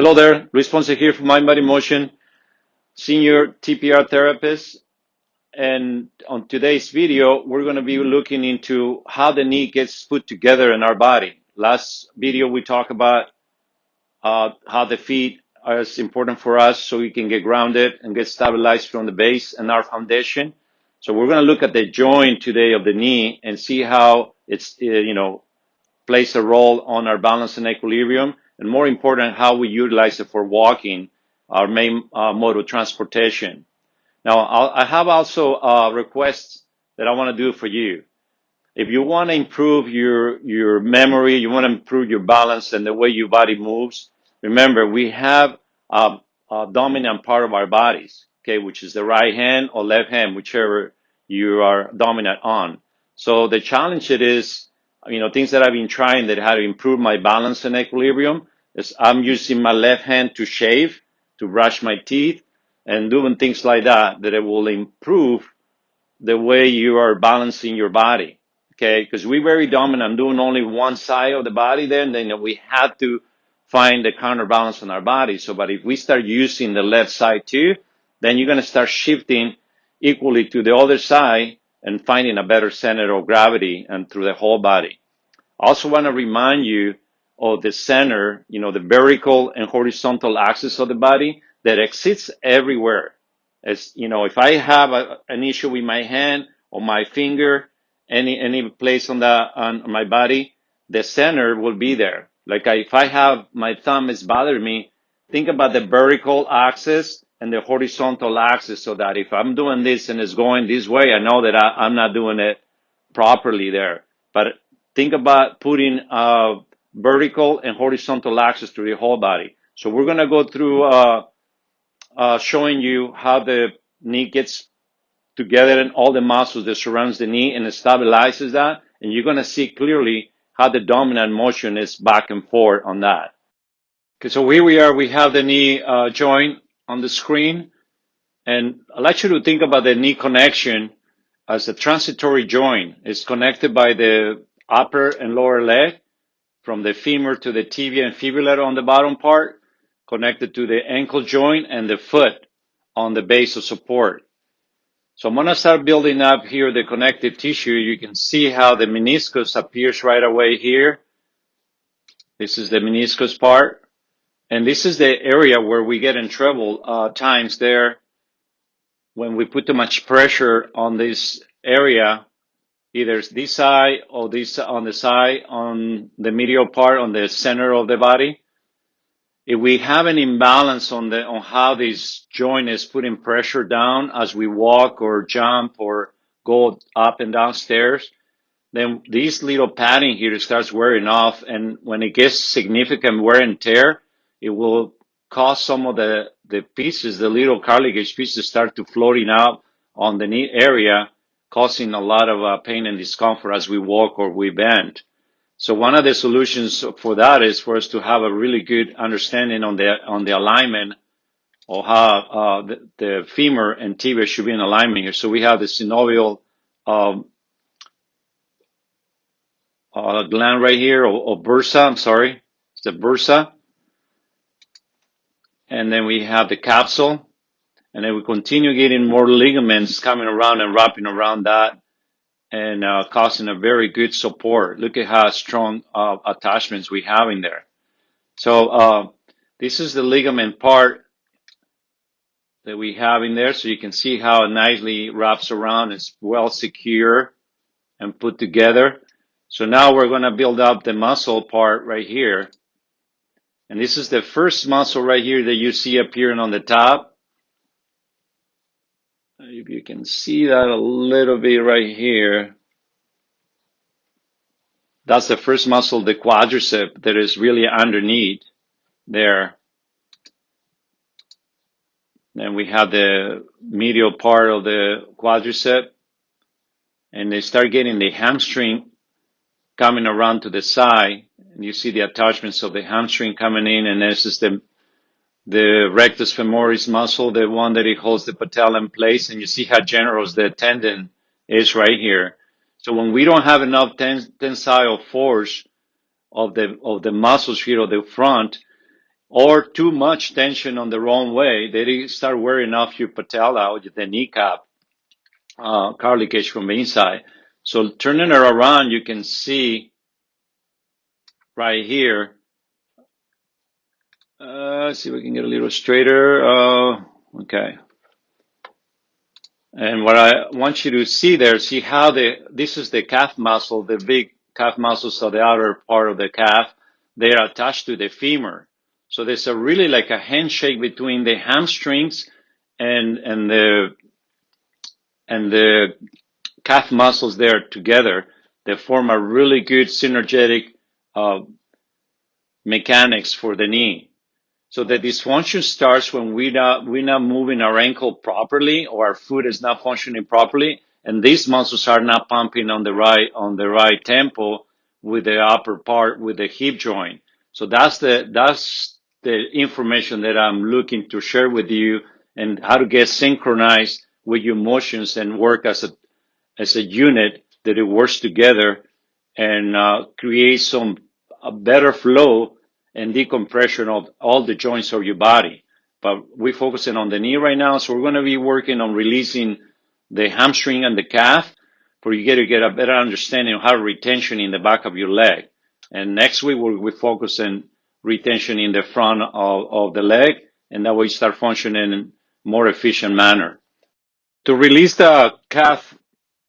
Hello there, Luis Ponce here from Mind Body Motion, Senior TPR Therapist. And on today's video, we're going to be looking into how the knee gets put together in our body. Last video, we talked about how the feet are important for us so we can get grounded and get stabilized from the base and our foundation. So we're going to look at the joint today of the knee and see how it's, plays a role on our balance and equilibrium, and more important, how we utilize it for walking, our main mode of transportation. Now, I have also requests that I want to do for you. If you want to improve your memory, you want to improve your balance and the way your body moves, remember, we have a dominant part of our bodies, okay, which is the right hand or left hand, whichever you are dominant on. So the challenge it is, things that I've been trying that how to improve my balance and equilibrium is I'm using my left hand to shave, to brush my teeth, and doing things like that, that it will improve the way you are balancing your body, okay? Because we're very dominant, doing only one side of the body then we have to find the counterbalance on our body. So, but if we start using the left side too, then you're going to start shifting equally to the other side and finding a better center of gravity and through the whole body. I also want to remind you of the center, the vertical and horizontal axis of the body that exists everywhere. As if I have an issue with my hand or my finger, any place on my body, the center will be there. Like if I have my thumb is bothering me, think about the vertical axis and the horizontal axis, so that if I'm doing this and it's going this way, I know that I'm not doing it properly there. But think about putting vertical and horizontal axis through the whole body. So we're going to go through showing you how the knee gets together and all the muscles that surrounds the knee, and it stabilizes that. And you're going to see clearly how the dominant motion is back and forth on that. Okay, so here we are. We have the knee joint on the screen. And I'd like you to think about the knee connection as a transitory joint. It's connected by the upper and lower leg, from the femur to the tibia and fibula on the bottom part, connected to the ankle joint and the foot on the base of support. So I'm going to start building up here the connective tissue. You can see how the meniscus appears right away here. This is the meniscus part. And this is the area where we get in trouble times there when we put too much pressure on this area, either this side or this on the side, on the medial part, on the center of the body. If we have an imbalance on how this joint is putting pressure down as we walk or jump or go up and down stairs, then this little padding here starts wearing off, and when it gets significant wear and tear, it will cause some of the pieces, the little cartilage pieces, start to floating out on the knee area, causing a lot of pain and discomfort as we walk or we bend. So one of the solutions for that is for us to have a really good understanding on the alignment of how the femur and tibia should be in alignment here. So we have the synovial gland right here, or bursa. I'm sorry, it's the bursa. And then we have the capsule, and then we continue getting more ligaments coming around and wrapping around that, and causing a very good support. Look at how strong attachments we have in there. So this is the ligament part that we have in there. So you can see how it nicely wraps around. It's well secure and put together. So now we're going to build up the muscle part right here. And this is the first muscle right here that you see appearing on the top. If you can see that a little bit right here. That's the first muscle, the quadricep, that is really underneath there. Then we have the medial part of the quadricep, and they start getting the hamstring coming around to the side, and you see the attachments of the hamstring coming in, and this is the rectus femoris muscle, the one that it holds the patella in place, and you see how generous the tendon is right here. So when we don't have enough tensile force of the muscles here at the front, or too much tension on the wrong way, they start wearing off your patella, the kneecap, cartilage from the inside. So turning it around, you can see right here. See if we can get a little straighter. Okay. And what I want you to see there, see how this is the calf muscle, the big calf muscles of the outer part of the calf. They are attached to the femur. So there's a really like a handshake between the hamstrings and the calf muscles there together. They form a really good synergetic mechanics for the knee. So the dysfunction starts when we're not moving our ankle properly, or our foot is not functioning properly, and these muscles are not pumping on the right tempo with the upper part, with the hip joint. So that's the information that I'm looking to share with you, and how to get synchronized with your motions and work as a unit, that it works together and create a better flow and decompression of all the joints of your body. But we're focusing on the knee right now, so we're going to be working on releasing the hamstring and the calf for you to get a better understanding of how retention in the back of your leg. And next week we'll focus on retention in the front of the leg, and that way you start functioning in a more efficient manner. To release the calf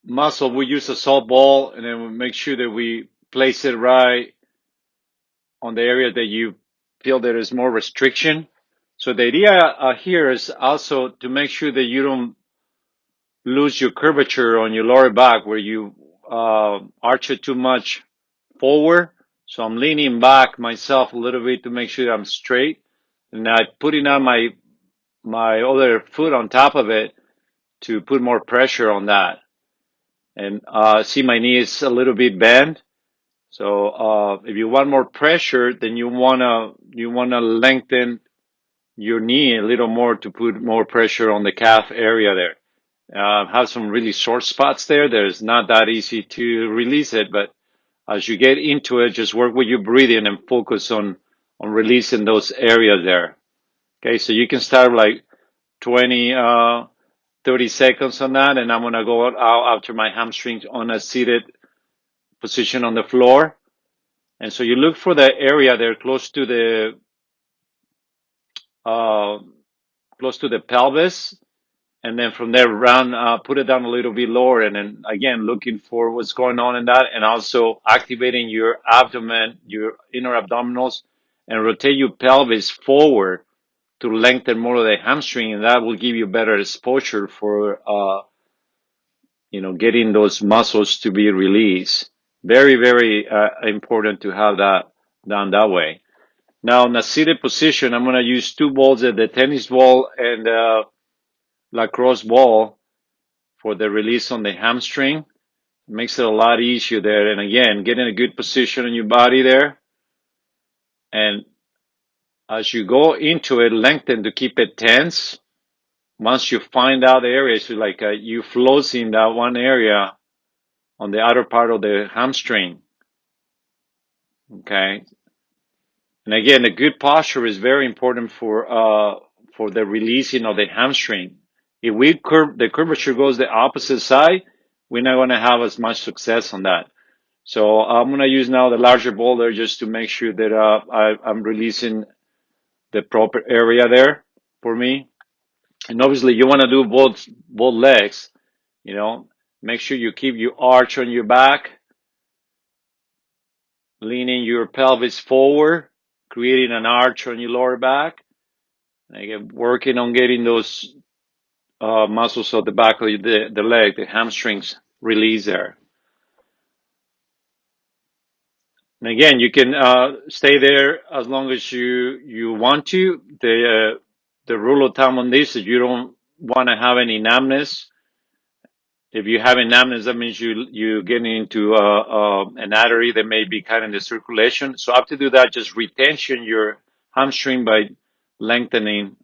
muscle, we use a salt ball, and then we make sure that we place it right on the area that you feel there is more restriction. So the idea here is also to make sure that you don't lose your curvature on your lower back, where you arch it too much forward. So I'm leaning back myself a little bit to make sure I'm straight, and I'm putting on my other foot on top of it to put more pressure on that. And see, my knee is a little bit bent. So if you want more pressure, then you wanna lengthen your knee a little more to put more pressure on the calf area there. Have some really sore spots there. There's not that easy to release it, but as you get into it, just work with your breathing and focus on releasing those areas there. Okay, so you can start like 20, 30 seconds on that, and I'm gonna go out after my hamstrings on a seated position on the floor. And so you look for the area there close to the pelvis, and then from there put it down a little bit lower, and then again looking for what's going on in that, and also activating your abdomen, your inner abdominals, and rotate your pelvis forward to lengthen more of the hamstring, and that will give you better exposure for getting those muscles to be released. Very, very important to have that done that way. Now, in a seated position, I'm going to use two balls, the tennis ball and lacrosse ball, for the release on the hamstring. It makes it a lot easier there. And again, get in a good position in your body there. And as you go into it, lengthen to keep it tense. Once you find out the area, so like you floating that one area on the outer part of the hamstring. Okay. And again, a good posture is very important for the releasing of the hamstring. If the curvature goes the opposite side, we're not going to have as much success on that. So I'm going to use now the larger boulder just to make sure that I'm releasing the proper area there for me. And obviously, you want to do both legs. Make sure you keep your arch on your back, leaning your pelvis forward, creating an arch on your lower back. And again, working on getting those muscles of the back of the leg, the hamstrings, release there. And again, you can stay there as long as you want to. The rule of thumb on this is you don't want to have any numbness. If you have a numbness, that means you getting into an artery that may be cutting the circulation. So after do that, just retension your hamstring by lengthening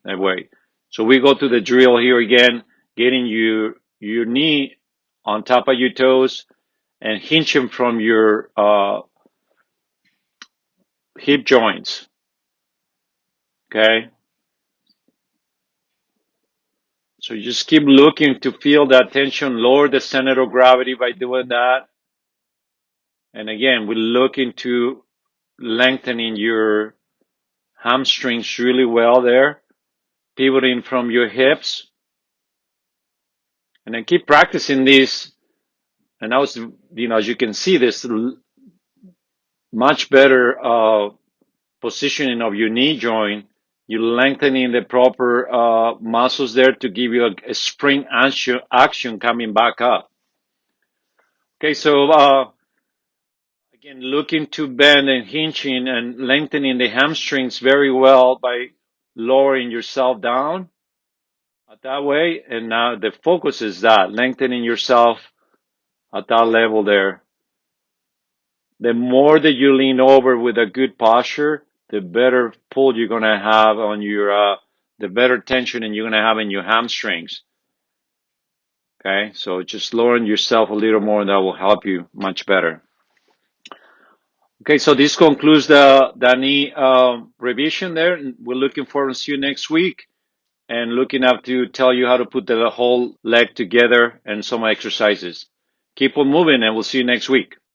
that way. So we go to the drill here again, getting your knee on top of your toes and hinging from your hip joints. Okay. So you just keep looking to feel that tension, lower the center of gravity by doing that. And again, we're looking to lengthening your hamstrings really well there, pivoting from your hips. And then keep practicing this. And now, as you can see, this much better positioning of your knee joint. You're lengthening the proper muscles there to give you a spring action coming back up. Okay, so again, looking to bend and hinging and lengthening the hamstrings very well by lowering yourself down that way. And now the focus is that, lengthening yourself at that level there. The more that you lean over with a good posture, the better pull you're going to have on your, the better tension and you're going to have in your hamstrings. Okay, so just lowering yourself a little more, and that will help you much better. Okay, so this concludes the knee revision there. We're looking forward to see you next week and looking up to tell you how to put the whole leg together and some exercises. Keep on moving, and we'll see you next week.